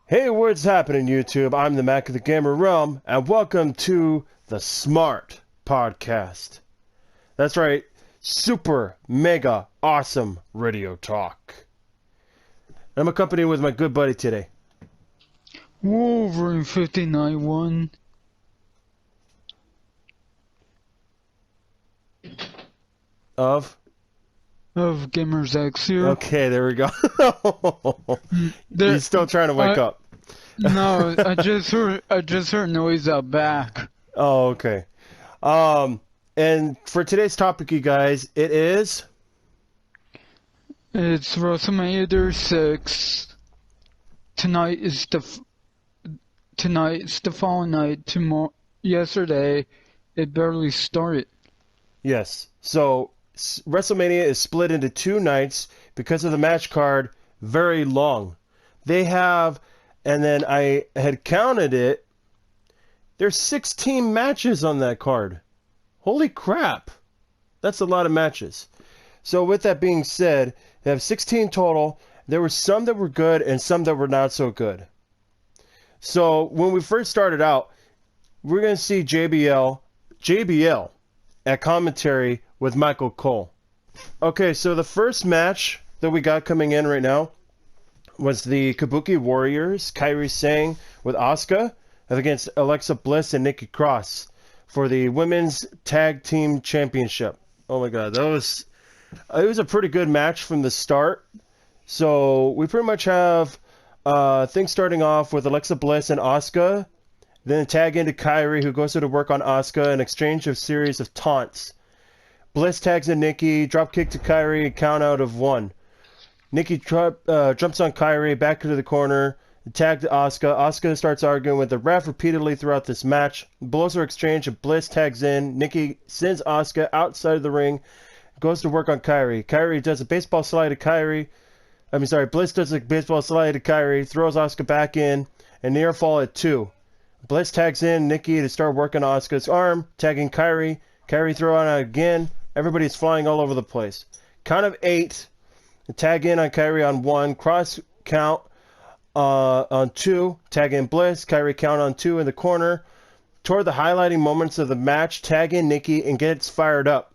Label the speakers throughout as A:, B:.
A: Hey, what's happening, YouTube? I'm the Mack of the GamerRealm, and welcome to the S.M.A.R.T podcast. That's right, super, mega, awesome radio talk. I'm accompanied with my good buddy today.
B: Wolverine 59-1.
A: Of
B: Gamers X here.
A: Okay, there we go. He's still trying to wake up.
B: No, I just heard noise out back.
A: Oh, okay. And for today's topic, you guys, it's
B: WrestleMania 36. Tonight is the following night. Yesterday, it barely started.
A: Yes. So WrestleMania is split into two nights because of the match card, very long. They have, and then I had counted it, there's 16 matches on that card. Holy crap. That's a lot of matches. So with that being said, they have 16 total. There were some that were good and some that were not so good. So when we first started out, we're going to see JBL at commentary with Michael Cole. Okay, so the first match that we got coming in right now was the Kabuki Warriors, Kairi Sane with Asuka against Alexa Bliss and Nikki Cross for the Women's Tag Team Championship. Oh my god, it was a pretty good match from the start. So we pretty much have things starting off with Alexa Bliss and Asuka, then tag into Kairi, who goes to work on Asuka, and exchange a series of taunts. Bliss tags in Nikki, drop kick to Kairi, count out of 1. Nikki jumps on Kairi, back into the corner, tag to Asuka. Asuka starts arguing with the ref repeatedly throughout this match. Blows are exchanged and Bliss tags in. Nikki sends Asuka outside of the ring, goes to work on Kairi. Kairi does a baseball slide to Kairi. Bliss does a baseball slide to Kairi, throws Asuka back in, and near fall at 2. Bliss tags in Nikki to start working on Asuka's arm, tagging Kairi. Kairi throw on it again. Everybody's flying all over the place. Count of 8. Tag in on Kairi on 1. Cross count on 2. Tag in Bliss. Kairi count on 2 in the corner. Toward the highlighting moments of the match, tag in Nikki and gets fired up.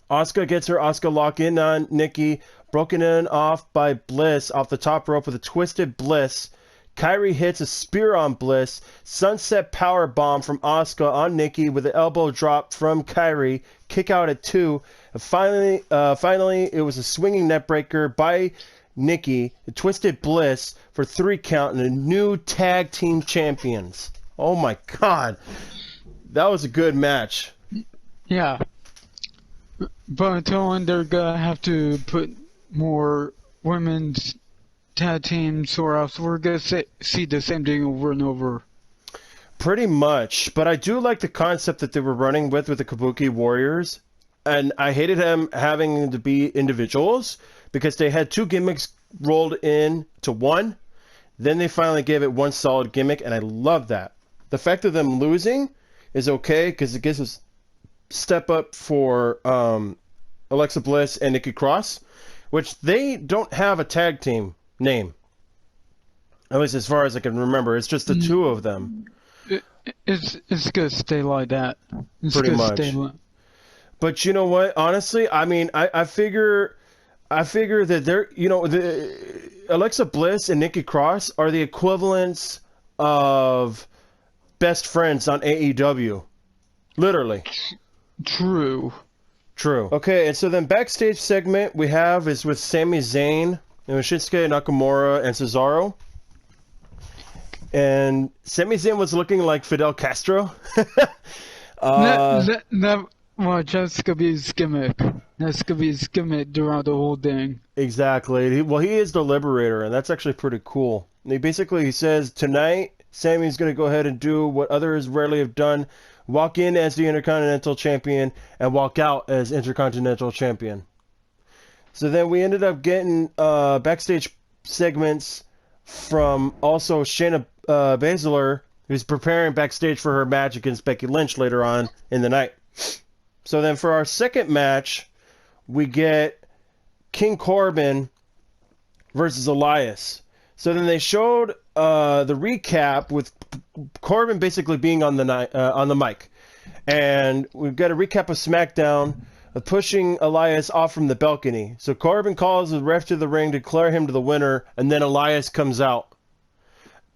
A: Asuka gets her Asuka lock in on Nikki. Broken in off by Bliss off the top rope with a twisted Bliss. Kairi hits a spear on Bliss. Sunset power bomb from Asuka on Nikki with an elbow drop from Kairi. Kick out at 2. And finally, it was a swinging neckbreaker by Nikki. A twisted Bliss for 3 count and a new tag team champions. Oh my god. That was a good match.
B: Yeah. But until then, they're gonna have to put more women's tag teams, or else we're gonna see the same thing over and over.
A: Pretty much, but I do like the concept that they were running with the Kabuki Warriors, and I hated them having to be individuals because they had 2 gimmicks rolled in to 1. Then they finally gave it 1 solid gimmick, and I love that. The fact of them losing is okay because it gives us step up for Alexa Bliss and Nikki Cross, which they don't have a tag team name. At least as far as I can remember, it's just the 2 of them.
B: It's gonna stay like that.
A: Pretty much. But you know what? Honestly, I mean, I figure that they're, Alexa Bliss and Nikki Cross are the equivalents of best friends on AEW. Literally.
B: True.
A: Okay, and so then backstage segment we have is with Sami Zayn and Shinsuke Nakamura and Cesaro. And Sami Zayn was looking like Fidel Castro.
B: Well, that's gonna be his gimmick. That's gonna be his gimmick throughout the whole thing.
A: Exactly. He is the Liberator, and that's actually pretty cool. And he says, tonight, Sammy's going to go ahead and do what others rarely have done. Walk in as the Intercontinental Champion and walk out as Intercontinental Champion. So then we ended up getting backstage segments from also Shayna Baszler, who's preparing backstage for her match against Becky Lynch later on in the night. So then for our second match, we get King Corbin versus Elias. So then they showed the recap with Corbin basically being on the mic, and we've got a recap of SmackDown pushing Elias off from the balcony. So Corbin calls the ref to the ring to declare him to the winner, and then Elias comes out.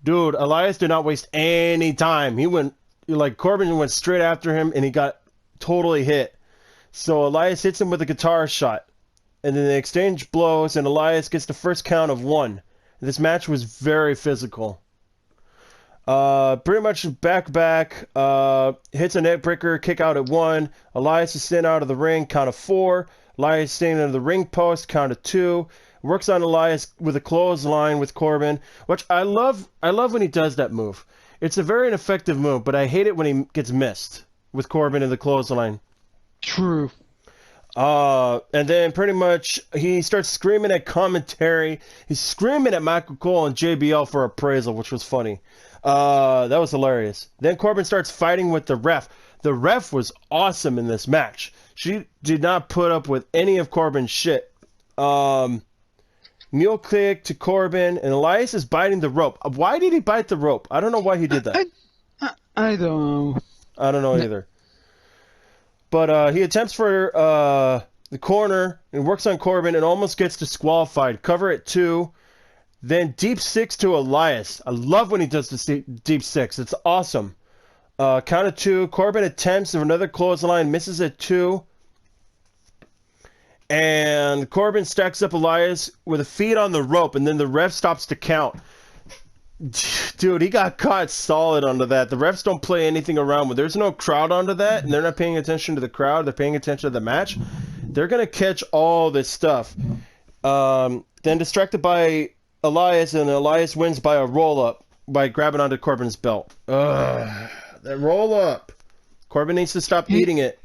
A: Dude, Elias did not waste any time. Corbin went straight after him, and he got totally hit. So Elias hits him with a guitar shot, and then they exchange blows, and Elias gets the first count of 1. This match was very physical. Pretty much back, hits a neck breaker, kick out at 1. Elias is sent out of the ring, count of 4. Elias staying under the ring post, count of 2. Works on Elias with a clothesline with Corbin, which I love when he does that move. It's a very ineffective move, but I hate it when he gets missed with Corbin in the clothesline.
B: True.
A: And then pretty much he starts screaming at commentary. He's screaming at Michael Cole and JBL for appraisal, which was funny. That was hilarious. Then Corbin starts fighting with the ref. The ref was awesome in this match. She did not put up with any of Corbin's shit. Mule kick to Corbin, and Elias is biting the rope. Why did he bite the rope? I don't know why he did that.
B: I don't know.
A: I don't know either. But he attempts for the corner and works on Corbin and almost gets disqualified. Cover at 2. Then deep 6 to Elias. I love when he does the deep 6. It's awesome. Count of 2. Corbin attempts for another clothesline, misses at 2. And Corbin stacks up Elias with a feet on the rope, and then the ref stops to count. Dude, he got caught solid onto that. The refs don't play anything around with. There's no crowd onto that, and they're not paying attention to the crowd. They're paying attention to the match. They're going to catch all this stuff. Then distracted by Elias, and Elias wins by a roll-up by grabbing onto Corbin's belt. Ugh, that roll-up. Corbin needs to stop eating it.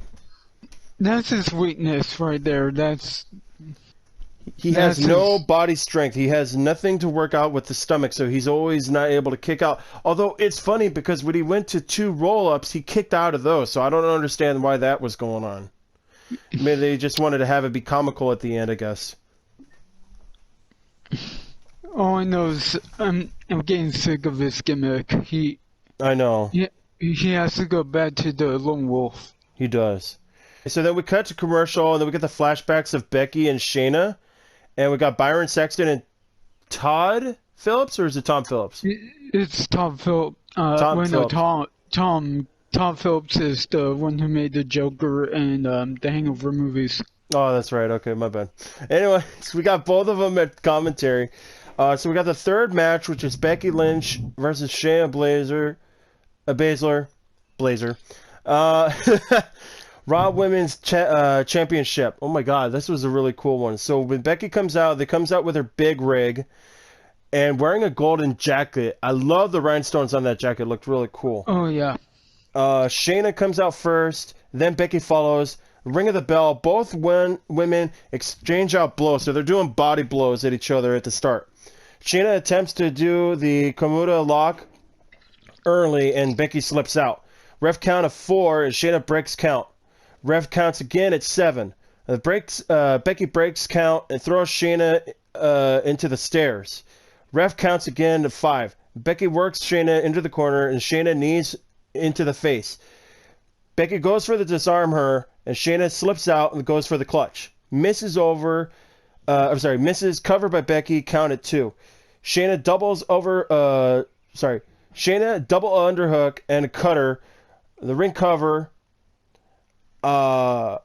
B: That's his weakness right there.
A: He has no body strength. He has nothing to work out with the stomach, so he's always not able to kick out. Although it's funny because when he went to 2 roll-ups, he kicked out of those, so I don't understand why that was going on. Maybe they just wanted to have it be comical at the end, I guess.
B: All I know is I'm getting sick of this gimmick.
A: I know.
B: He has to go back to the Lone Wolf.
A: He does. So then we cut to commercial, and then we get the flashbacks of Becky and Shana. And we got Byron Saxton and Todd Phillips, or is it Tom Phillips?
B: It's Tom Phillips.
A: Tom
B: Phillips is the one who made the Joker and the Hangover movies.
A: Oh, that's right. Okay, my bad. Anyway, so we got both of them at commentary. So we got the third match, which is Becky Lynch versus Shayna Baszler. Raw Women's Championship. Oh my God, this was a really cool one. So when Becky comes out, with her big rig and wearing a golden jacket. I love the rhinestones on that jacket. It looked really cool.
B: Oh yeah.
A: Shayna comes out first, then Becky follows. Ring of the bell. Both women exchange out blows, so they're doing body blows at each other at the start. Shayna attempts to do the Komuda lock early, and Becky slips out. Ref count of 4, and Shayna breaks count. Ref counts again at 7. Becky breaks count and throws Shayna into the stairs. Ref counts again to 5. Becky works Shayna into the corner, and Shayna knees into the face. Becky goes for the disarm her, and Shayna slips out and goes for the clutch. Misses, covered by Becky, count at 2. Shayna double underhook and a cutter. The ring cover. I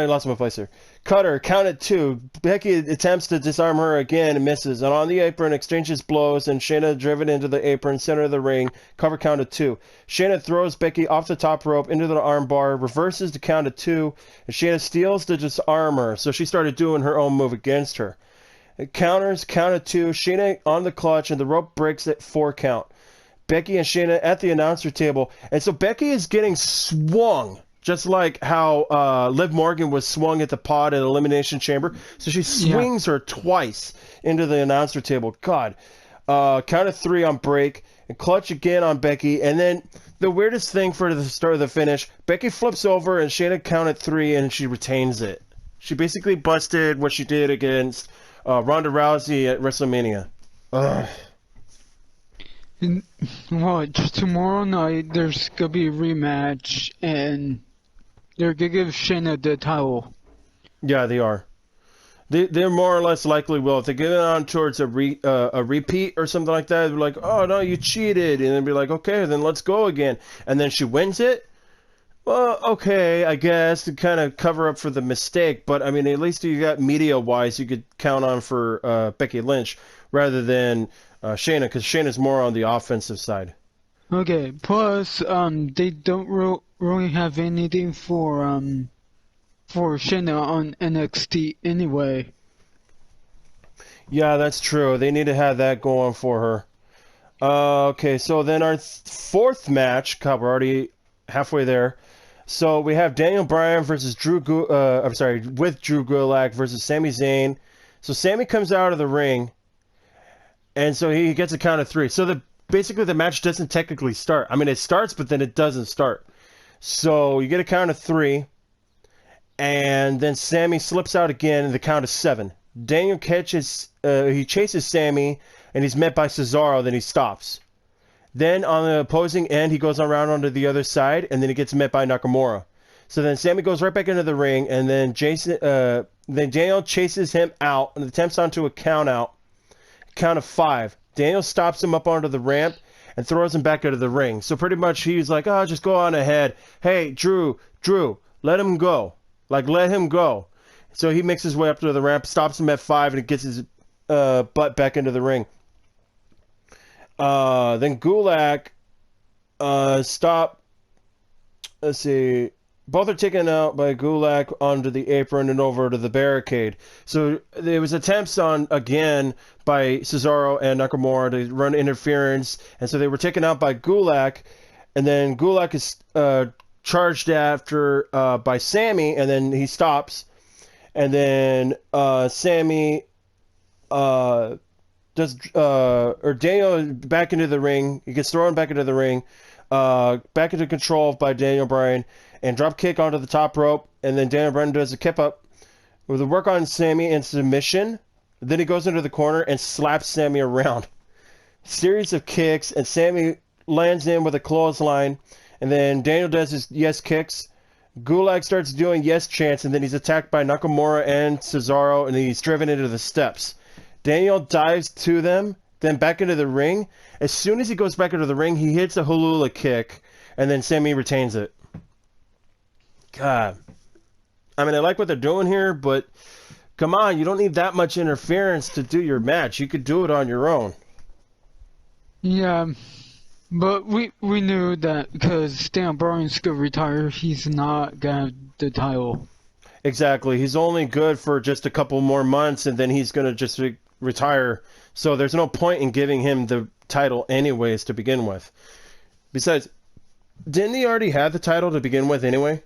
A: lost my place here. Cutter, count at 2. Becky attempts to disarm her again and misses. And on the apron, exchanges blows, and Shayna driven into the apron, center of the ring. Cover count at 2. Shayna throws Becky off the top rope into the armbar, reverses the count at 2, and Shayna steals the disarm her. So she started doing her own move against her. It counters, count at 2. Shayna on the clutch, and the rope breaks at 4 count. Becky and Shayna at the announcer table. And so Becky is getting swung. Just like how Liv Morgan was swung at the pod at Elimination Chamber. So she swings her twice into the announcer table. God. Count of 3 on break. And clutch again on Becky. And then the weirdest thing for the start of the finish. Becky flips over and Shayna count at 3 and she retains it. She basically busted what she did against Ronda Rousey at WrestleMania. Ugh.
B: Watch, tomorrow night there's gonna be a rematch, and they're gonna give Shana the title.
A: Yeah, they are. They're more or less likely will. If they get it on towards a repeat or something like that, they're like, oh, no, you cheated. And then be like, okay, then let's go again. And then she wins it. Well, okay, I guess, to kind of cover up for the mistake. But, I mean, at least you got media-wise you could count on for Becky Lynch rather than Shayna, because Shayna's more on the offensive side.
B: Okay, plus, they don't really have anything for Shana on NXT anyway.
A: Yeah, that's true. They need to have that going for her. Okay, so then our fourth match, God, we're already halfway there. So we have Daniel Bryan versus with Drew Gulag versus Sami Zayn. So Sami comes out of the ring, and so he gets a count of 3. So basically the match doesn't technically start. I mean, it starts, but then it doesn't start. So you get a count of 3, and then Sami slips out again in the count of 7. Daniel chases Sami, and he's met by Cesaro. Then he stops. Then on the opposing end, he goes around onto the other side, and then he gets met by Nakamura. So then Sami goes right back into the ring, and then Daniel chases him out and attempts onto a count of 5. Daniel stops him up onto the ramp and throws him back into the ring. So pretty much he's like, oh, just go on ahead. Hey, Drew, let him go. Like, let him go. So he makes his way up to the ramp, stops him at 5, and gets his butt back into the ring. Then Gulag stop. Let's see. Both are taken out by Gulag onto the apron and over to the barricade. So there was attempts on again by Cesaro and Nakamura to run interference, and so they were taken out by Gulag, and then Gulag is charged after by Sami, and then he stops, and then Sami Daniel back into the ring. He gets thrown back into the ring, back into control by Daniel Bryan, and drop kick onto the top rope. And then Daniel Bryan does a kip up with a work on Sami and submission. Then he goes into the corner and slaps Sami around. Series of kicks, and Sami lands in with a clothesline. And then Daniel does his yes kicks. Gulag starts doing yes chants, and then he's attacked by Nakamura and Cesaro, and he's driven into the steps. Daniel dives to them, then back into the ring. As soon as he goes back into the ring, he hits a hula kick, and then Sami retains it. God. I mean, I like what they're doing here, but come on, you don't need that much interference to do your match. You could do it on your own.
B: Yeah, but we knew that because Daniel Bryan's going to retire, he's not going to have the title.
A: Exactly. He's only good for just a couple more months, and then he's going to just retire. So there's no point in giving him the title anyways to begin with. Besides, didn't he already have the title to begin with anyway?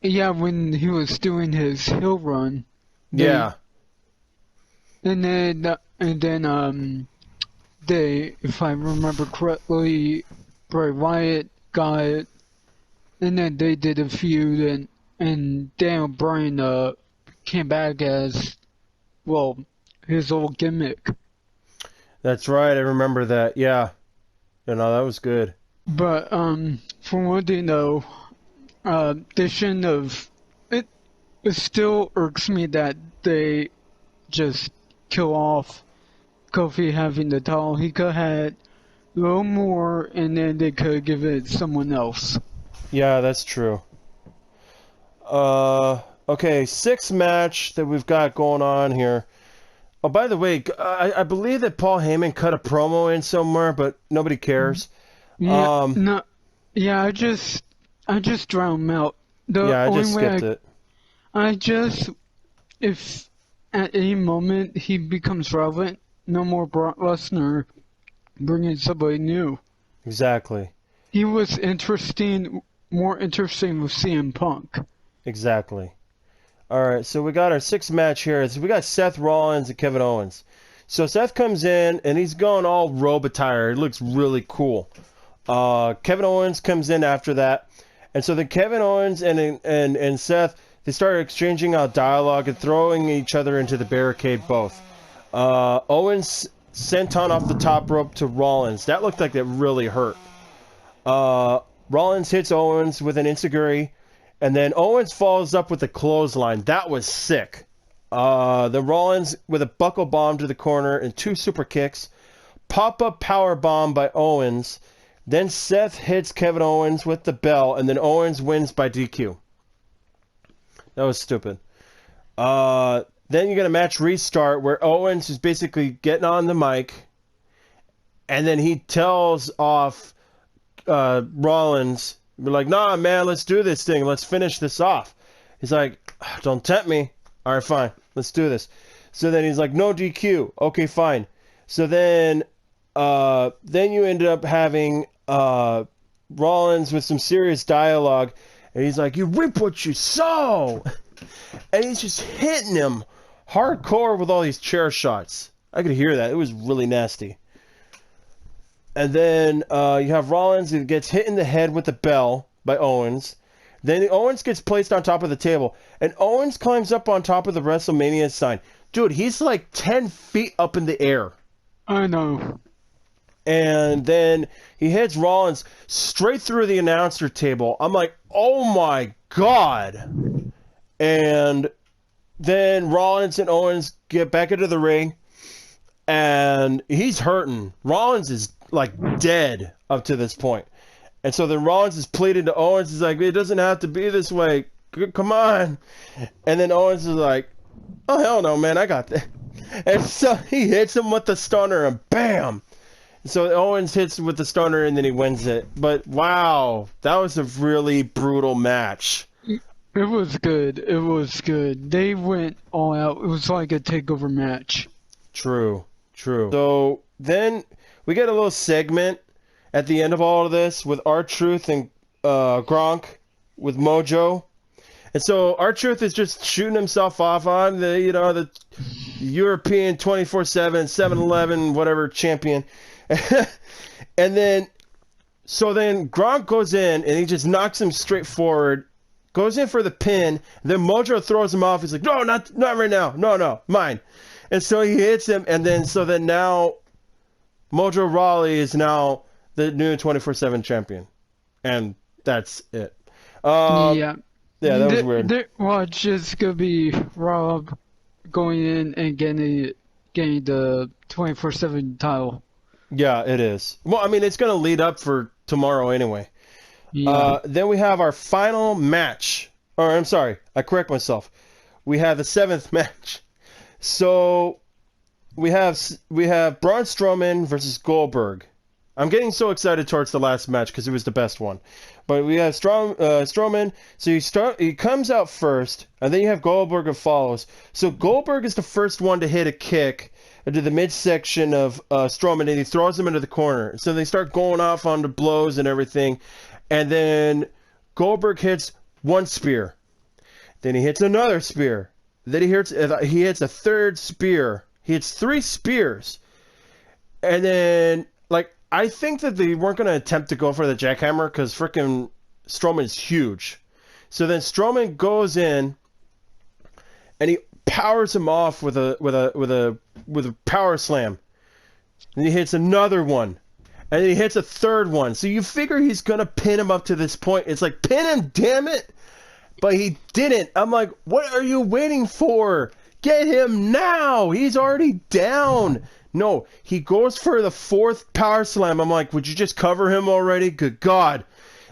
B: Yeah, when he was doing his heel run.
A: Yeah.
B: And then, if I remember correctly, Bray Wyatt got it, and then they did a feud, and Daniel Bryan came back as, well, his old gimmick.
A: That's right, I remember that, yeah. You know, that was good.
B: But, from what they know, they shouldn't have... It still irks me that they just kill off Kofi having the title. He could have had a little more, and then they could give it to someone else.
A: Yeah, that's true. Okay, 6th match that we've got going on here. Oh, by the way, I believe that Paul Heyman cut a promo in somewhere, but nobody cares.
B: Yeah, no, yeah, I just drowned him out.
A: I just skipped it.
B: If at any moment he becomes relevant, no more Brock Lesnar bringing somebody new.
A: Exactly.
B: He was more interesting with CM Punk.
A: Exactly. Alright, so we got our 6th match here. So we got Seth Rollins and Kevin Owens. So Seth comes in, and he's going all robe attire. It looks really cool. Kevin Owens comes in after that. And so then Kevin Owens and Seth, they started exchanging out dialogue and throwing each other into the barricade both. Owens senton off the top rope to Rollins. That looked like it really hurt. Rollins hits Owens with an enziguri, and then Owens follows up with a clothesline. That was sick. Then Rollins with a buckle bomb to the corner and 2 super kicks. Pop-up power bomb by Owens. Then Seth hits Kevin Owens with the bell, and then Owens wins by DQ. That was stupid. Then you get a match restart where Owens is basically getting on the mic, and then he tells off Rollins, we're like, nah, man, let's do this thing. Let's finish this off. He's like, don't tempt me. All right, fine. Let's do this. So then he's like, no DQ. Okay, fine. So then you ended up having Rollins with some serious dialogue, and he's like, you reap what you sow. And he's just hitting him hardcore with all these chair shots. I could hear that. It was really nasty. And then you have Rollins who gets hit in the head with the bell by Owens. Then Owens gets placed on top of the table. And Owens climbs up on top of the WrestleMania sign. Dude, he's like 10 feet up in the air.
B: I know.
A: And then he hits Rollins straight through the announcer table. I'm like, oh my God. And then Rollins and Owens get back into the ring. And he's hurting. Rollins is like dead up to this point. And so then Rollins is pleading to Owens. He's like, it doesn't have to be this way. Come on. And then Owens is like, oh, hell no, man. I got that. And so he hits him with the stunner and bam. So Owens hits with the stunner and then he wins it. But wow, that was a really brutal match.
B: It was good. It was good. They went all out. It was like a takeover match.
A: True. So then we get a little segment at the end of all of this with R-Truth and Gronk with Mojo. And so R-Truth is just shooting himself off on the European 24/7, 7-Eleven, whatever champion. And then Gronk goes in and he just knocks him straight forward, goes in for the pin. Then Mojo throws him off. He's like, no, not right now. No, mine. And so he hits him. And then now Mojo Rawley is now the new 24/7 champion. And that's it.
B: Yeah,
A: that was weird.
B: Well, it's just going to be Rob going in and getting the 24/7 title.
A: Yeah, it is. Well, I mean, it's going to lead up for tomorrow anyway.
B: Yeah.
A: Then we have our final match. Or, I'm sorry, I correct myself. We have the 7th match. So, we have Braun Strowman versus Goldberg. I'm getting so excited towards the last match because it was the best one. But we have Strowman. So he comes out first, and then you have Goldberg who follows. So Goldberg is the first one to hit a kick into the midsection of Strowman, and he throws him into the corner. So they start going off on the blows and everything. And then Goldberg hits one spear. Then he hits another spear. Then he hits a third spear. He hits 3 spears. And then, I think that they weren't going to attempt to go for the jackhammer because frickin' Strowman's huge. So then Strowman goes in and he powers him off with a power slam. And he hits another one. And then he hits a third one. So you figure he's going to pin him up to this point. It's like, pin him, damn it. But he didn't. I'm like, what are you waiting for? Get him now. He's already down. No, he goes for the 4th power slam. I'm like, would you just cover him already? Good God.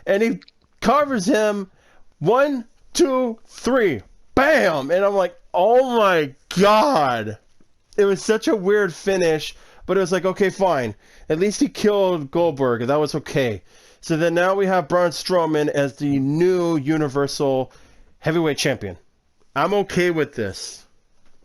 A: And he covers him. 1, 2, 3. Bam. And I'm like, oh my God. It was such a weird finish. But it was like, okay, fine. At least he killed Goldberg. And that was okay. So then now we have Braun Strowman as the new Universal Heavyweight Champion. I'm okay with this.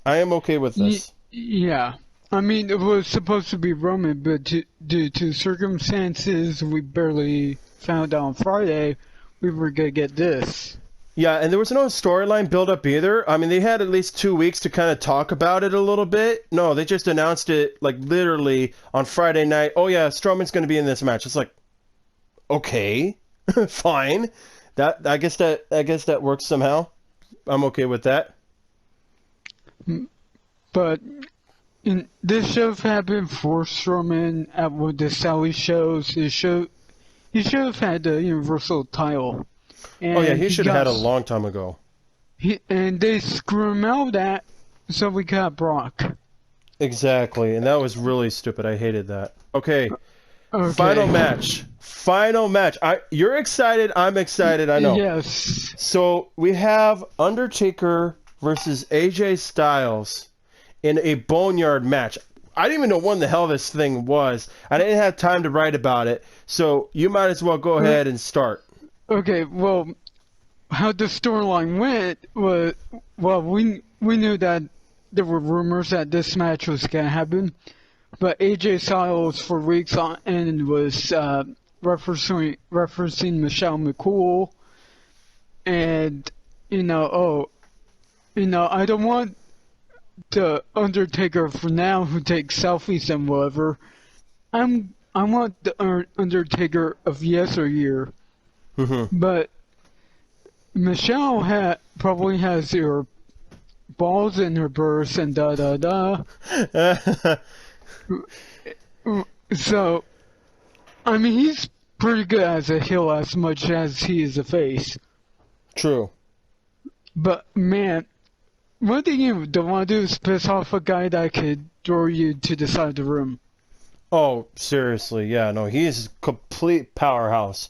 A: I am okay with this.
B: Yeah. I mean, it was supposed to be Roman, but due to circumstances we barely found out on Friday, we were going to get this.
A: Yeah, and there was no storyline build-up either. I mean, they had at least 2 weeks to kind of talk about it a little bit. No, they just announced it, literally on Friday night. Oh, yeah, Strowman's going to be in this match. It's like, okay, fine. I guess that works somehow. I'm okay with that.
B: But this should have happened for Strowman at one of the Sally shows. He should have had the Universal title. And
A: oh yeah, he should have had it a long time ago.
B: And they screw him out of that, so we got Brock.
A: Exactly, and that was really stupid. I hated that. Okay. Final match. You're excited. I'm excited. I know.
B: Yes.
A: So we have Undertaker versus AJ Styles in a boneyard match. I didn't even know when the hell this thing was. I didn't have time to write about it. So you might as well go ahead and start.
B: Okay. Well, how the storyline went was, we knew that there were rumors that this match was gonna happen. But AJ Styles for weeks on end was referencing Michelle McCool, and I don't want the Undertaker for now who takes selfies and whatever. I want the Undertaker of yesteryear. But Michelle probably has her balls in her purse and da da da. So, I mean, he's pretty good as a heel as much as he is a face.
A: True.
B: But, man, one thing you don't want to do is piss off a guy that could throw you to the side of the room.
A: Oh, seriously, yeah, no, he's a complete powerhouse.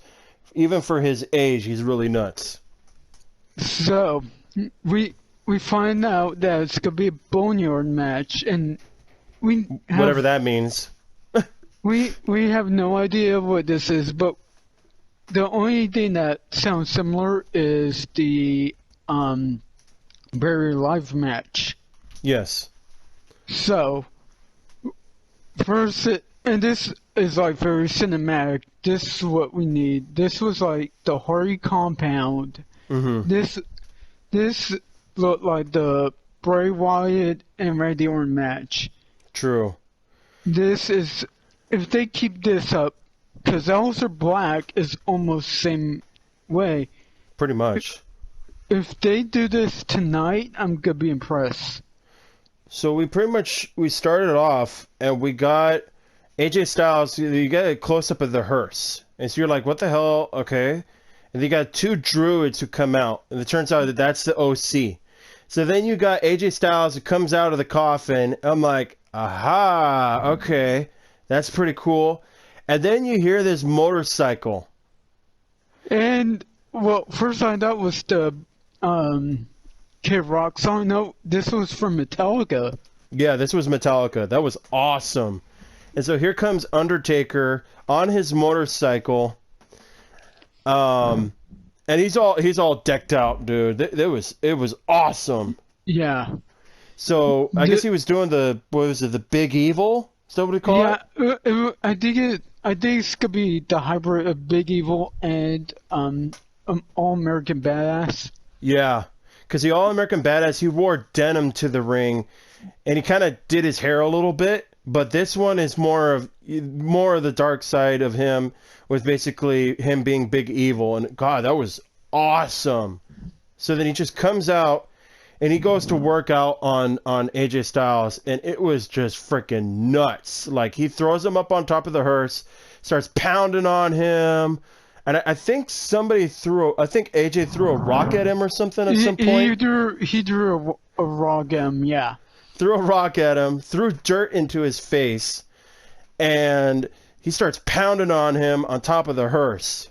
A: Even for his age, he's really nuts.
B: So, we find out that it's going to be a boneyard match, and
A: whatever that means.
B: we have no idea what this is, but the only thing that sounds similar is the Barry Live match.
A: Yes.
B: So first, and this is like very cinematic. This is what we need. This was like the Hardy compound. This looked like the Bray Wyatt and Randy Orton match.
A: True.
B: This is, if they keep this up, because Aleister Black is almost the same way.
A: Pretty much.
B: If they do this tonight, I'm going to be impressed.
A: So we started off and we got AJ Styles, you get a close-up of the hearse. And so you're like, what the hell? Okay. And you got two druids who come out. And it turns out that that's the OC. So then you got AJ Styles who comes out of the coffin. I'm like, aha, okay. That's pretty cool. And then you hear this motorcycle.
B: And, well, first I thought was the Kid Rock song. No, this was from Metallica. Yeah,
A: this was Metallica. That was awesome. And so here comes Undertaker on his motorcycle. And he's all decked out, dude. It was awesome.
B: Yeah.
A: So I guess he was doing the Big Evil? Is that what he called it?
B: Yeah, I think it's gonna be the hybrid of Big Evil and All American Badass.
A: Yeah, because the All American Badass, he wore denim to the ring, and he kind of did his hair a little bit. But this one is more of the dark side of him, with basically him being Big Evil, and God, that was awesome. So then he just comes out. And he goes to work out on AJ Styles, and it was just freaking nuts. Like, he throws him up on top of the hearse, starts pounding on him, and I think AJ threw a rock at him or something at some point.
B: He drew a rock at him, yeah.
A: Threw a rock at him, threw dirt into his face, and he starts pounding on him on top of the hearse.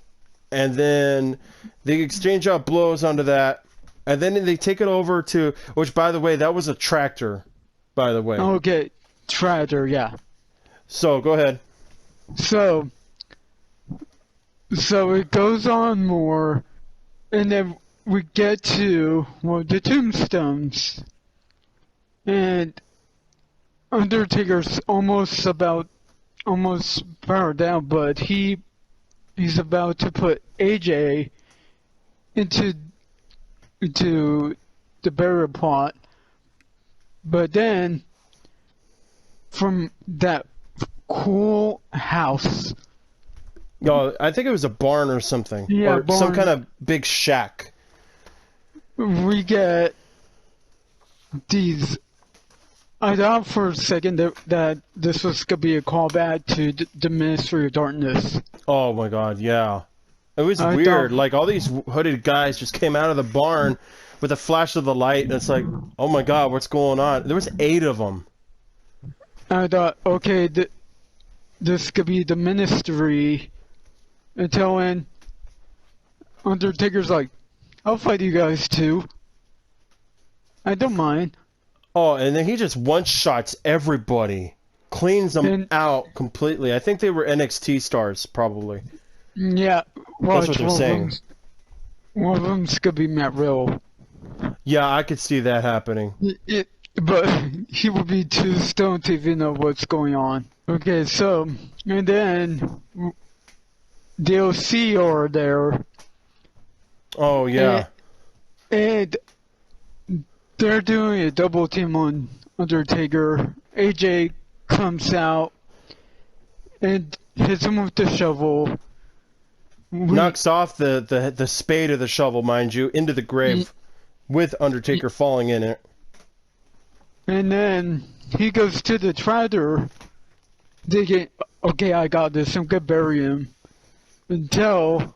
A: And then they exchange out blows onto that. And then they take it over to, which, by the way, that was a tractor, by the way.
B: Okay, tractor, yeah.
A: So, go ahead.
B: So it goes on more, and then we get to, the tombstones. And Undertaker's almost powered down, but he's about to put AJ into the burial plot, but then from that cool house.
A: Oh, I think it was a barn or something.
B: Yeah,
A: or some kind of big shack.
B: we get these. I thought for a second that this was gonna be a callback to the Ministry of Darkness.
A: Oh my god, yeah. It was
B: I
A: weird.
B: thought-
A: Like, all these hooded guys just came out of the barn with a flash of the light, and it's like, oh my god, what's going on? There was 8 of them.
B: I thought, okay, this could be the Ministry. Until when Undertaker's like, I'll fight you guys too. I don't mind.
A: Oh, and then he just one-shots everybody. Cleans them
B: And-
A: out completely. I think they were NXT stars, probably.
B: Yeah, watch,
A: That's what they're saying.
B: One of them's gonna be Matt Riddle.
A: Yeah, I could see that happening.
B: But he would be too stoned to even know what's going on. Okay, so, and then DLC are there.
A: Oh, yeah.
B: And they're doing a double team on Undertaker. AJ comes out and hits him with the shovel.
A: Knocks off the spade of the shovel, mind you, into the grave with Undertaker falling in it.
B: And then he goes to the tractor, thinking, okay, I got this, I'm gonna bury him. Until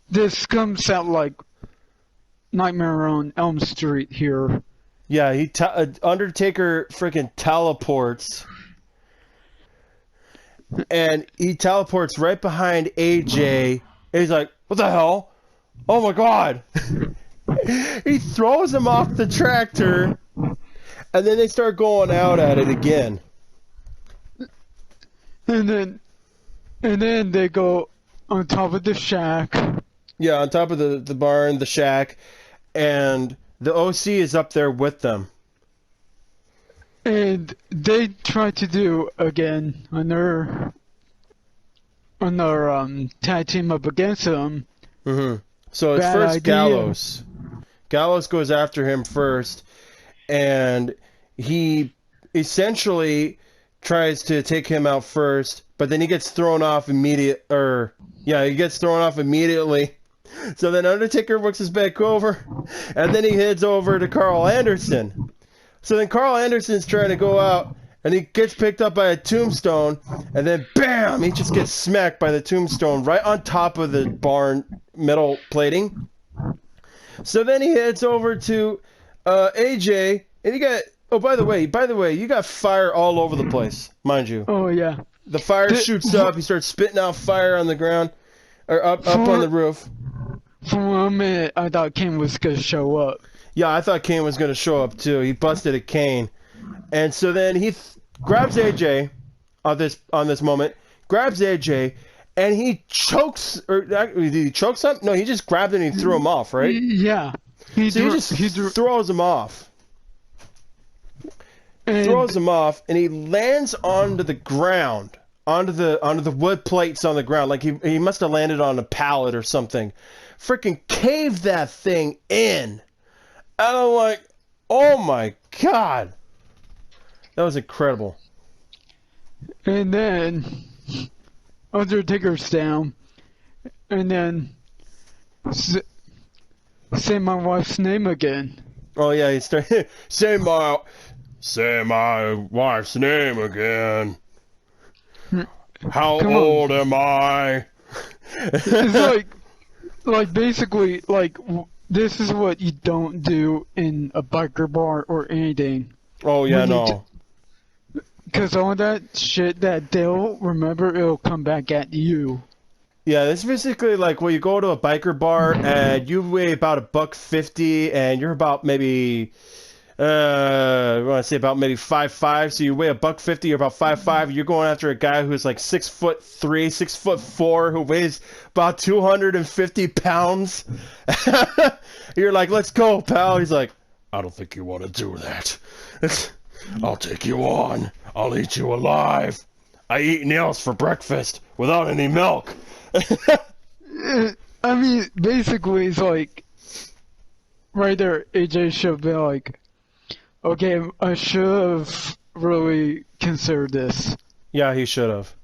B: this comes out like Nightmare on Elm Street here.
A: Yeah, Undertaker freaking teleports. And he teleports right behind AJ. And he's like, what the hell? Oh my god! He throws him off the tractor. And then they start going out at it again.
B: And then they go on top of the shack.
A: Yeah, on top of the barn, the shack. And the OC is up there with them.
B: And they try to do again on their tag team up against them.
A: Mm-hmm. So it's
B: Bad
A: first
B: idea.
A: Gallows. Gallows goes after him first, and he essentially tries to take him out first, but then he gets thrown off immediately. So then Undertaker works his back over, and then he heads over to Carl Anderson. So then Carl Anderson's trying to go out, and he gets picked up by a tombstone, and then BAM! He just gets smacked by the tombstone right on top of the barn metal plating. So then he heads over to AJ, and he got... Oh, by the way, you got fire all over the place, mind you.
B: Oh yeah.
A: The fire shoots up, he starts spitting out fire on the ground, or up on the roof.
B: For a minute, I thought Kane was gonna show up.
A: Yeah, I thought Kane was going to show up too. He busted at Kane. And so then he grabs AJ on this moment, grabs AJ, and he chokes, or did he choke something? No, he just grabbed him and he threw him off, right?
B: Yeah.
A: He just throws him off. Throws him off, and he lands onto the ground, onto the wood plates on the ground. Like he must have landed on a pallet or something. Freaking caved that thing in. And I'm like, oh my god. That was incredible.
B: And then Undertaker's down. And then say my wife's name again.
A: Oh yeah, he started say my wife's name again. How
B: Come
A: old am I?
B: It's like basically this is what you don't do in a biker bar or anything.
A: Oh yeah,
B: When you
A: no.
B: Because all that shit that they'll remember, it'll come back at you.
A: Yeah, it's basically like when you go to a biker bar and you weigh about $150 and you're about maybe I want to say about maybe 5'5", so you weigh $150, you're about 5'5", you're going after a guy who's like 6'3", 6'4", who weighs about 250 pounds. You're like, let's go, pal. He's like, I don't think you want to do that. I'll take you on. I'll eat you alive. I eat nails for breakfast without any milk.
B: I mean, basically, it's like right there, AJ should be like, okay, I should have really considered this.
A: Yeah, he should have.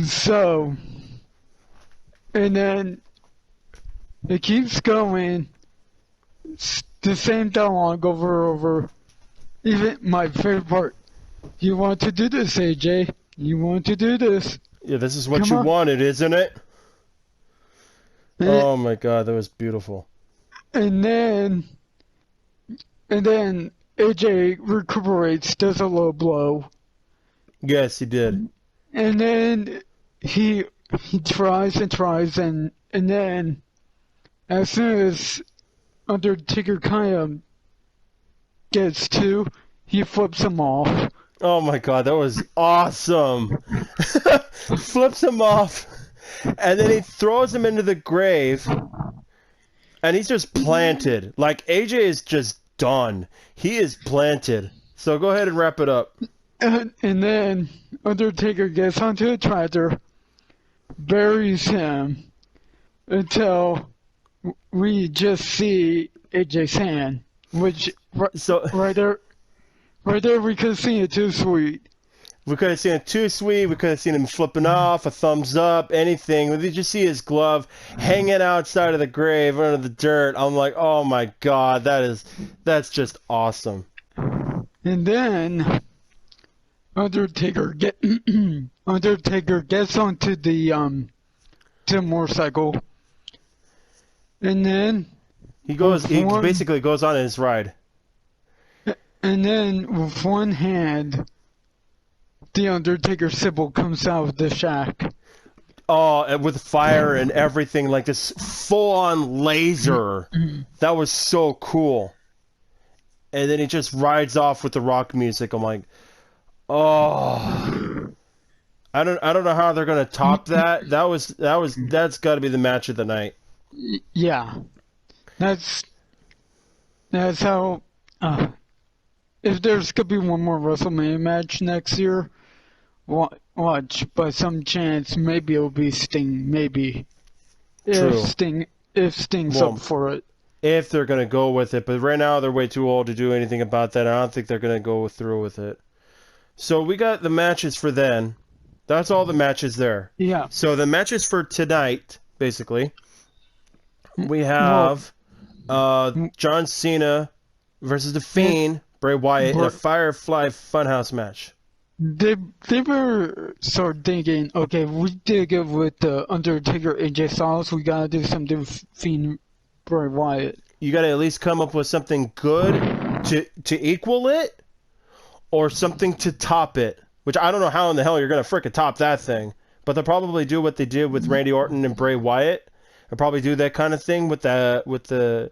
B: So, and then it keeps going. the same dialogue over. Even my favorite part. You want to do this, AJ? You want to do this?
A: Yeah, this is what you wanted, isn't it? Oh my God, that was beautiful.
B: And then AJ recuperates, does a low blow.
A: Yes, he did.
B: And then he tries and then as soon as Undertaker kind of gets to, he flips him off.
A: Oh my God, that was awesome. Flips him off, and then he throws him into the grave, and he's just planted. Like, AJ is just done. He is planted. So go ahead and wrap it up.
B: And then Undertaker gets onto a tractor, buries him, until we just see AJ's hand, which right there we could have seen it too sweet.
A: We could have seen it too sweet. We could have seen him flipping off, a thumbs up, anything. We just see his glove hanging outside of the grave under the dirt. I'm like, oh my God, that's just awesome.
B: And then Undertaker gets onto the motorcycle, and then
A: he basically goes on his ride.
B: And then with one hand, the Undertaker symbol comes out of the shack.
A: Oh, and with fire and everything, like this full-on laser. That was so cool. And then he just rides off with the rock music. I'm like, oh, I don't know how they're gonna top that. That's got to be the match of the night.
B: Yeah, that's how. If there's gonna be one more WrestleMania match next year, watch. By some chance, maybe it'll be Sting. Maybe.
A: True.
B: If Sting's up for it.
A: If they're gonna go with it, but right now they're way too old to do anything about that. I don't think they're gonna go through with it. So we got the matches for then. That's all the matches there.
B: Yeah.
A: So the matches for tonight, basically, we have John Cena versus The Fiend, Bray Wyatt, in a Firefly Funhouse match.
B: They were sort of thinking, okay, we did good with the Undertaker AJ Styles, we gotta do something with Fiend Bray Wyatt.
A: You gotta at least come up with something good to equal it, or something to top it. Which I don't know how in the hell you're gonna frickin' top that thing. But they'll probably do what they did with Randy Orton and Bray Wyatt. They'll probably do that kind of thing with the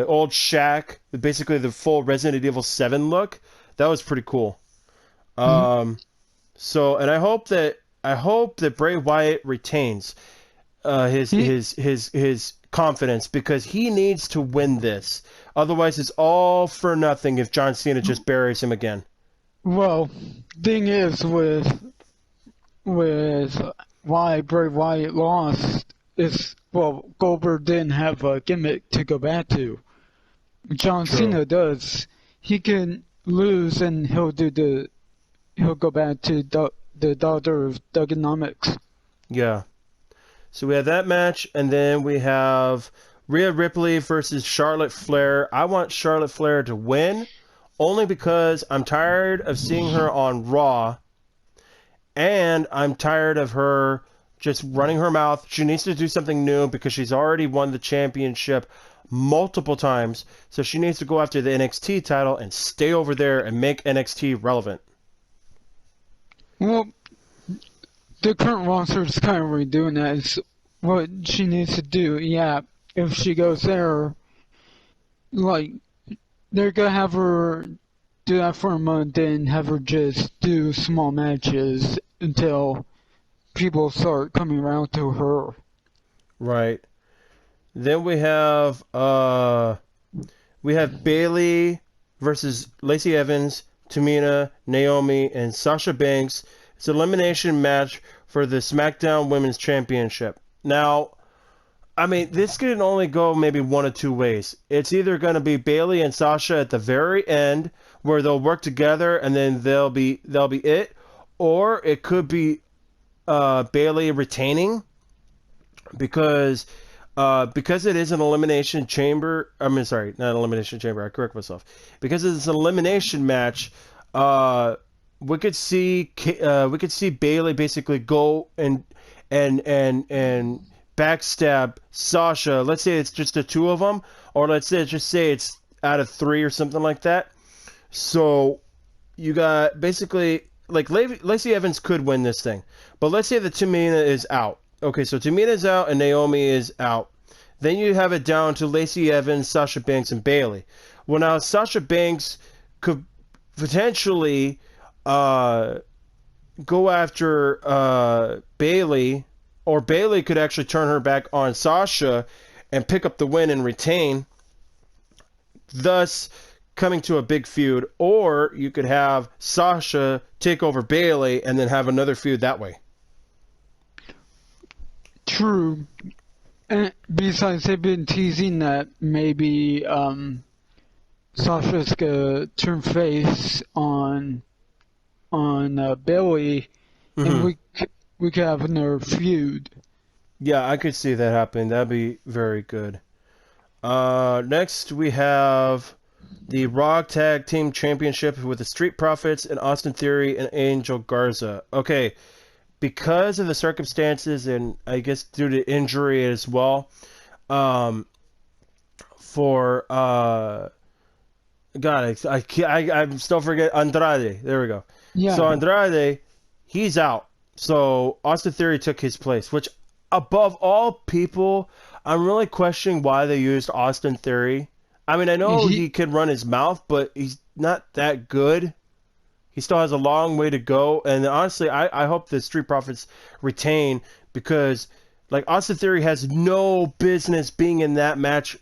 A: old shack, basically the full Resident Evil 7 look. That was pretty cool. So, and I hope that Bray Wyatt retains his confidence, because he needs to win this. Otherwise, it's all for nothing if John Cena just buries him again.
B: Well, thing is with why Bray Wyatt lost is, well, Goldberg didn't have a gimmick to go back to. John Cena does. He can lose and he'll go back to the Doctor of Thugonomics.
A: Yeah. So we have that match, and then we have Rhea Ripley versus Charlotte Flair. I want Charlotte Flair to win, only because I'm tired of seeing her on Raw, and I'm tired of her just running her mouth. She needs to do something new, because she's already won the championship multiple times, so she needs to go after the NXT title and stay over there and make NXT relevant.
B: Well, the current roster is kind of redoing that. It's what she needs to do. Yeah, if she goes there, like, they're gonna have her do that for a month and have her just do small matches until people start coming around to her.
A: Right. Then we have Bayley versus Lacey Evans, Tamina, Naomi, and Sasha Banks. It's an elimination match for the SmackDown Women's Championship. Now, I mean, this can only go maybe one of two ways. It's either going to be Bayley and Sasha at the very end, where they'll work together and then they'll be it, or it could be Bayley retaining, because because it is an elimination chamber. I mean, sorry, not an elimination chamber. I correct myself. Because it's an elimination match, we could see Bayley basically go and backstab Sasha. Let's say it's just the two of them, or let's say it's out of three or something like that. So you got basically like Lacey Evans could win this thing, but let's say that Tamina is out. Okay, so Tamina's out and Naomi is out. Then you have it down to Lacey Evans, Sasha Banks, and Bayley. Well, now Sasha Banks could potentially go after Bayley, or Bayley could actually turn her back on Sasha and pick up the win and retain, thus coming to a big feud. Or you could have Sasha take over Bayley and then have another feud that way.
B: True. And besides, they've been teasing that maybe Sasha's gonna turn face on Bayley, and we could have another feud.
A: Yeah, I could see that happening. That'd be very good. Next, we have the Raw Tag Team Championship with the Street Profits and Austin Theory and Angel Garza. Okay, because of the circumstances and I guess due to injury as well, for I'm still forget Andrade. There we go.
B: Yeah.
A: So Andrade, he's out. So Austin Theory took his place, which above all people, I'm really questioning why they used Austin Theory. I mean, I know he can run his mouth, but he's not that good. He still has a long way to go. And honestly, I hope the Street Profits retain, because like Austin Theory has no business being in that match,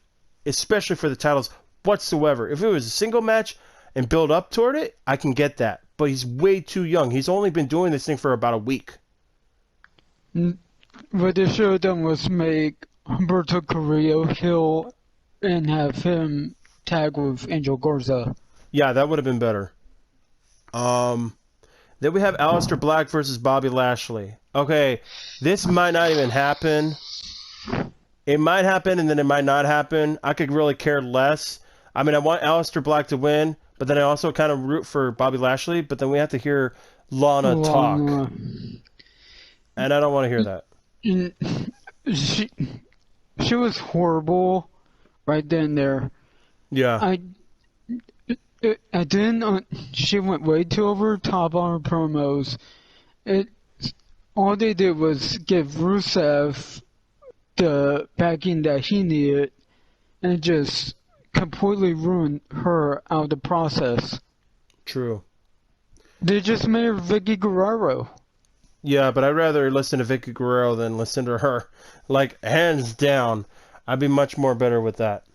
A: especially for the titles whatsoever. If it was a single match and build up toward it, I can get that. But he's way too young. He's only been doing this thing for about a week.
B: What they should have done was make Humberto Carrillo heel and have him tag with Angel Garza.
A: Yeah, that would have been better. Then we have Aleister Black versus Bobby Lashley. Okay, this might not even happen. It might happen and then it might not happen. I could really care less. I mean, I want Aleister Black to win, but then I also kind of root for Bobby Lashley, but then we have to hear Lana talk. And I don't want to hear that.
B: She was horrible right then and there.
A: Yeah.
B: I didn't. She went way too over the top on her promos. All they did was give Rusev the backing that he needed, and it just completely ruined her out of the process.
A: True.
B: They just made her Vicky Guerrero.
A: Yeah, but I'd rather listen to Vicky Guerrero than listen to her. Like, hands down, I'd be much more better with that.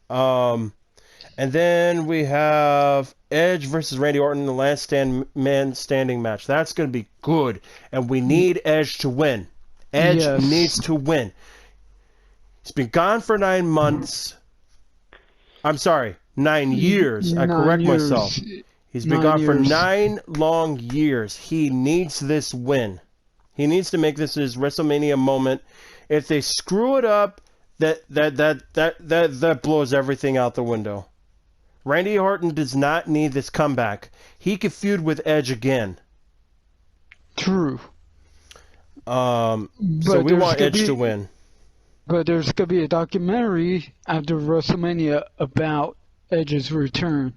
A: And then we have Edge versus Randy Orton, the last man standing match. That's going to be good, and we need Edge to win. Edge needs to win. He's been gone for 9 months. I'm sorry, 9 years. I correct myself. He's been gone for 9 long years. He needs this win. He needs to make this his WrestleMania moment. If they screw it up, that blows everything out the window. Randy Orton does not need this comeback. He could feud with Edge again.
B: True.
A: So we want Edge to win.
B: But there's going to be a documentary after WrestleMania about Edge's return.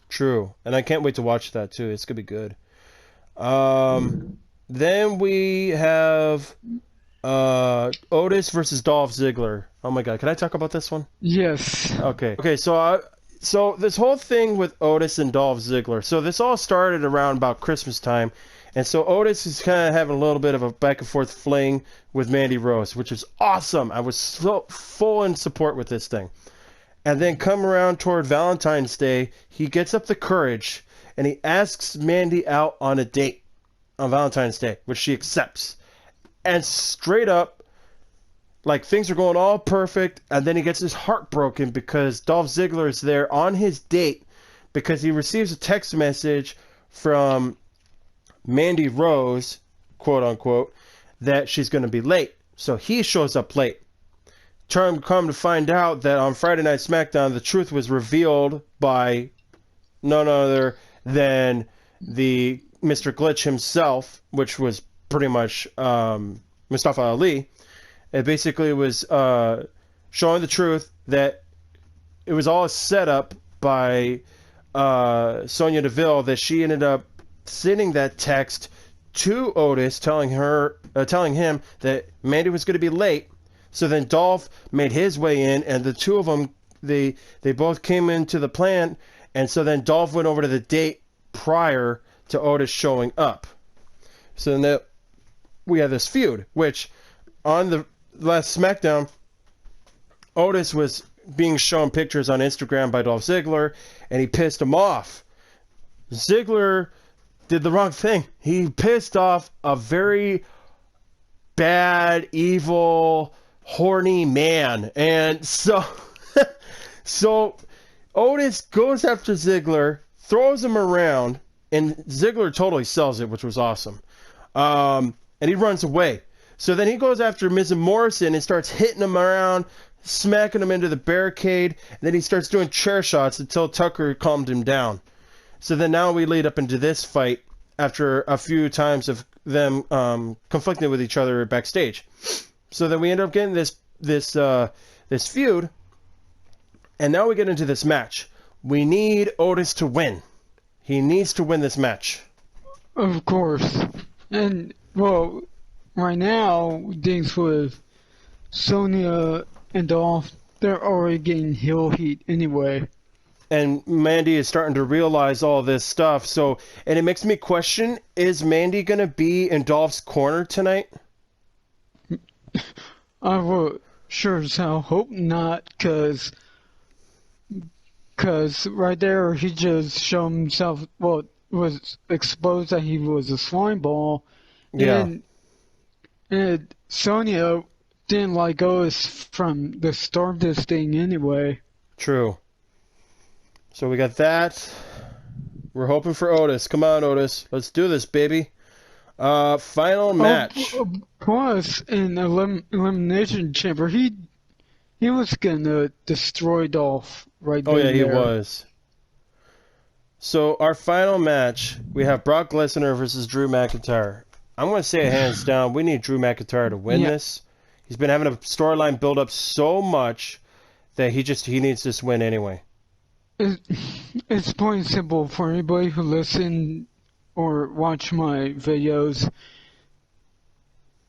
A: True. And I can't wait to watch that too. It's going to be good. Then we have Otis versus Dolph Ziggler. Oh my God. Can I talk about this one?
B: Yes.
A: Okay. So this whole thing with Otis and Dolph Ziggler. So this all started around about Christmas time. And so Otis is kind of having a little bit of a back and forth fling with Mandy Rose, which is awesome. I was so full in support with this thing. And then come around toward Valentine's Day, he gets up the courage and he asks Mandy out on a date on Valentine's Day, which she accepts. And straight up, like, things are going all perfect, and then he gets his heart broken because Dolph Ziggler is there on his date because he receives a text message from Mandy Rose, quote unquote, that she's going to be late. So he shows up late. come to find out that on Friday Night SmackDown, the truth was revealed by none other than the Mr. Glitch himself, which was pretty much Mustafa Ali. It basically was showing the truth that it was all a setup by Sonya Deville, that she ended up sending that text to Otis telling him that Mandy was going to be late. So then Dolph made his way in, and the two of them, they both came into the plan, and so then Dolph went over to the date prior to Otis showing up. So then we have this feud, which on the last SmackDown, Otis was being shown pictures on Instagram by Dolph Ziggler, and he pissed him off. Ziggler did the wrong thing. He pissed off a very bad, evil, horny man. And so Otis goes after Ziggler, throws him around, and Ziggler totally sells it, which was awesome. And he runs away. So then he goes after Miz Morrison and starts hitting him around, smacking him into the barricade. And then he starts doing chair shots until Tucker calmed him down. So then now we lead up into this fight after a few times of them conflicting with each other backstage. So then we end up getting this feud, and now we get into this match. We need Otis to win. He needs to win this match.
B: Of course. And, well, right now, things with Sonya and Dolph, they're already getting heel heat anyway.
A: And Mandy is starting to realize all this stuff. And it makes me question, is Mandy going to be in Dolph's corner tonight?
B: I would sure as hell hope not, because right there he just showed himself, well, was exposed that he was a slime ball.
A: Yeah.
B: And Sonya didn't like Otis from the start of this thing anyway.
A: True. So we got that. We're hoping for Otis. Come on, Otis. Let's do this, baby. Final match.
B: Plus, in Elimination Chamber, he was gonna destroy Dolph right there.
A: Oh, yeah, he was. So our final match, we have Brock Lesnar versus Drew McIntyre. I'm going to say it hands down. We need Drew McIntyre to win this. He's been having a storyline build up so much that he needs this win anyway.
B: It's plain simple for anybody who listen or watch my videos.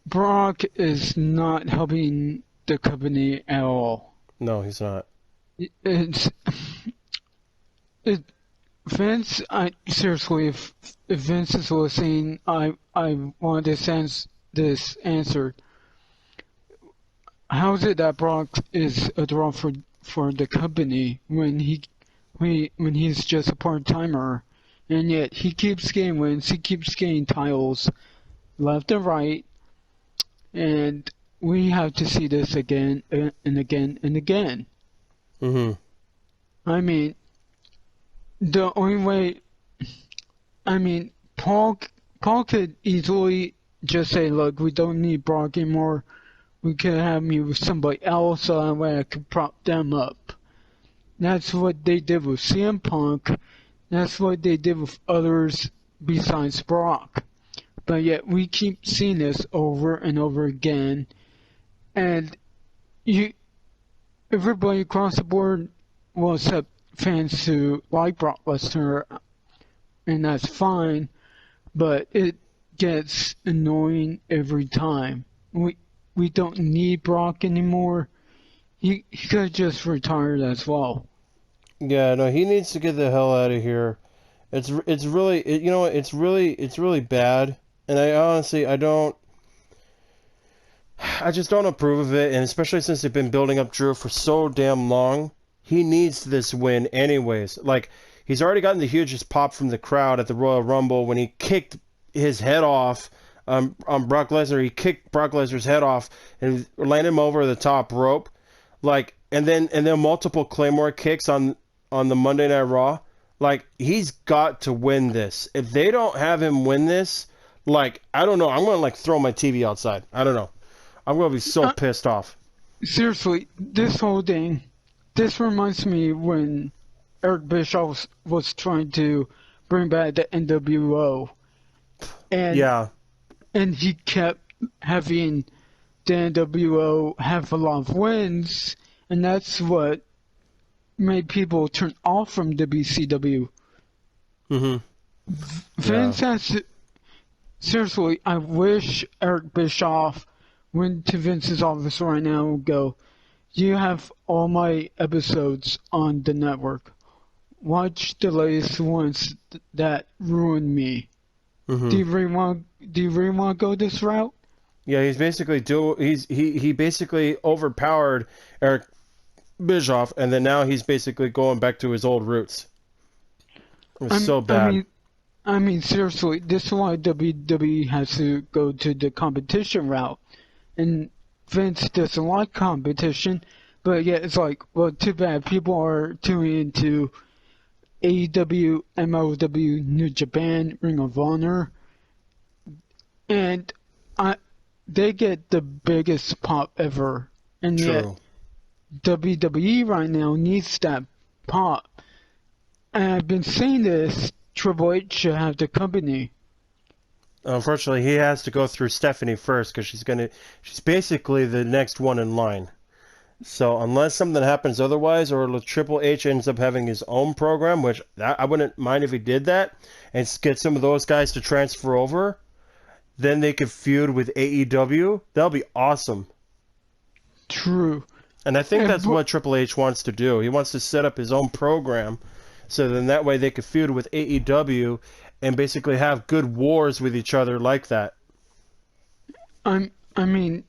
B: Brock is not helping the company at all.
A: No, he's not.
B: Vince, seriously, if Vince is listening, I want to sense this answer. How is it that Brock is a draw for the company when he's just a part-timer, and yet he keeps getting wins, he keeps getting titles left and right, and we have to see this again and again and again.
A: Mm-hmm.
B: I mean, the only way, Paul could easily just say, look, we don't need Brock anymore. We could have me with somebody else so that way I could prop them up. That's what they did with CM Punk. That's what they did with others besides Brock. But yet we keep seeing this over and over again. And everybody across the board, well, except fans who like Brock Lesnar, and that's fine, but it gets annoying every time. We don't need Brock anymore. He could have just retired as well.
A: Yeah, no, he needs to get the hell out of here. It's really bad, and I just don't approve of it, and especially since they've been building up Drew for so damn long. He needs this win anyways. Like, he's already gotten the hugest pop from the crowd at the Royal Rumble when he kicked his head off on Brock Lesnar. He kicked Brock Lesnar's head off and landed him over the top rope. Like, and then multiple Claymore kicks on the Monday Night Raw. Like, he's got to win this. If they don't have him win this, like, I don't know. I'm going to, like, throw my TV outside. I don't know. I'm going to be so pissed off.
B: seriously, this whole thing, this reminds me when Eric Bischoff was trying to bring back the NWO, and
A: Yeah.
B: and he kept having the NWO have a lot of wins, and that's what made people turn off from WCW.
A: Mm-hmm.
B: Vince has to, seriously, I wish Eric Bischoff went to Vince's office right now and go, you have all my episodes on the network. Watch the latest ones that ruined me.
A: Mm-hmm.
B: Do you really want to go this route?
A: Yeah, he's basically he basically overpowered Eric Bischoff, and then now he's basically going back to his old roots. It was so bad.
B: I mean, seriously, this is why WWE has to go to the competition route. And Vince doesn't like competition, but yeah, it's like, well, too bad. People are tuning into AEW, MLW, New Japan, Ring of Honor, and they get the biggest pop ever. And yet,
A: True.
B: WWE right now needs that pop. And I've been saying this, Triple H should have the company.
A: Unfortunately, he has to go through Stephanie first because she's basically the next one in line. So unless something happens otherwise, or Triple H ends up having his own program, which I wouldn't mind if he did that, and get some of those guys to transfer over, then they could feud with AEW. That'll be awesome.
B: True.
A: And I think that's what Triple H wants to do. He wants to set up his own program, so then that way they could feud with AEW and basically have good wars with each other like that.
B: I mean,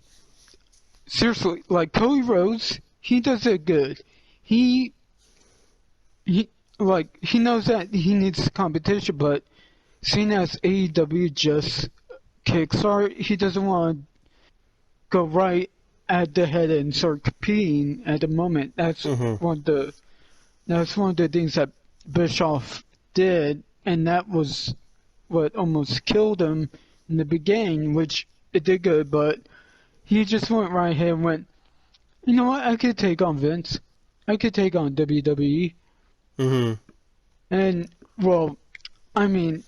B: seriously, like Cody Rhodes, he does it good. He knows that he needs competition, but seeing as AEW just kickstart, he doesn't want to go right at the head and start competing at the moment. That's one of the things that Bischoff did, and that was what almost killed him in the beginning, which it did good, but he just went right ahead and went, you know what, I could take on Vince. I could take on WWE.
A: Mm-hmm.
B: And, well, I mean...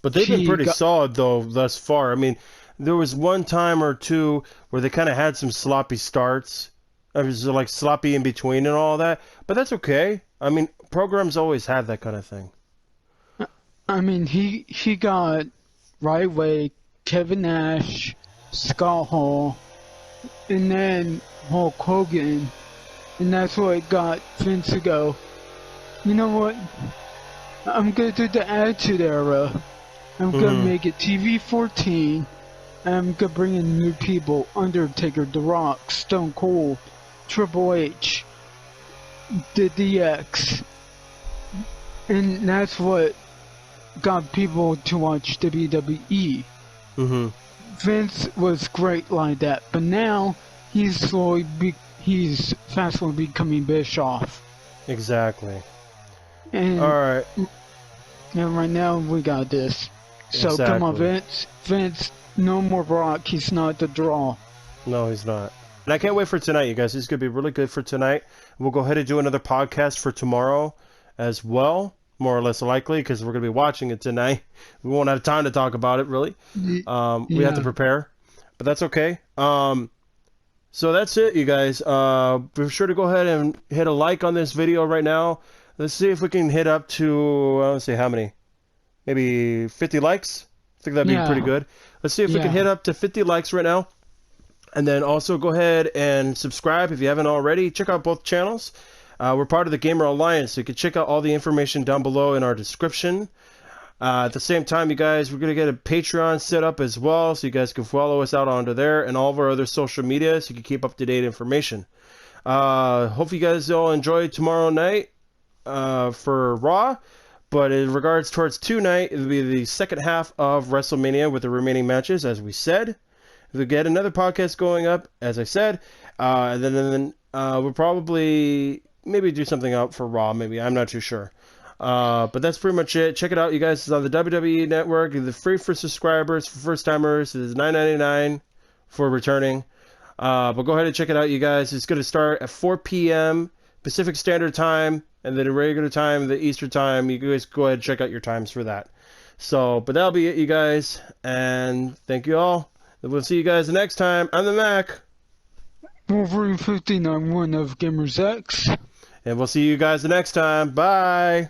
A: But they've been pretty solid, though, thus far. I mean, there was one time or two where they kind of had some sloppy starts. It was like sloppy in between and all that. But that's okay. I mean, programs always have that kind of thing.
B: I mean, he got right away Kevin Nash, Scott Hall, and then Hulk Hogan. And that's what got Vince to go, you know what? I'm going to do the Attitude Era. I'm going to make it TV-14. And I'm going to bring in new people. Undertaker, The Rock, Stone Cold, Triple H, the DX. And that's what got people to watch WWE.
A: Mm-hmm.
B: Vince was great like that. But now, he's fastly becoming Bischoff.
A: Exactly.
B: And,
A: all right.
B: And right now, we got this. So
A: exactly.
B: Come on, Vince. Vince, no more Brock. He's not the draw.
A: No, he's not. And I can't wait for tonight, you guys. This is going to be really good for tonight. We'll go ahead and do another podcast for tomorrow as well, more or less likely, because we're going to be watching it tonight. We won't have time to talk about it, really. We have to prepare, but that's okay. So that's it, you guys. Be sure to go ahead and hit a like on this video right now. Let's see if we can hit up to, let's see how many. Maybe 50 likes? I think that'd be pretty good. Let's see if we can hit up to 50 likes right now. And then also go ahead and subscribe if you haven't already. Check out both channels. We're part of the Gamer Alliance, so you can check out all the information down below in our description. At the same time, you guys, we're going to get a Patreon set up as well, so you guys can follow us out onto there and all of our other social media so you can keep up-to-date information. Hope you guys all enjoy tomorrow night for Raw. But in regards towards tonight, it'll be the second half of WrestleMania with the remaining matches, as we said. We'll get another podcast going up, as I said. And then we'll probably maybe do something out for Raw, maybe. I'm not too sure. But that's pretty much it. Check it out, you guys. It's on the WWE Network. It's free for subscribers. For first-timers, it is $9.99 for returning. But go ahead and check it out, you guys. It's going to start at 4 p.m. Pacific Standard Time, and then a regular time, the Eastern Time. You guys go ahead and check out your times for that. So, but that'll be it, you guys. And thank you all. We'll see you guys the next time. I'm the Mac.
B: Wolverine 59 1 of Gamers X.
A: And we'll see you guys the next time. Bye.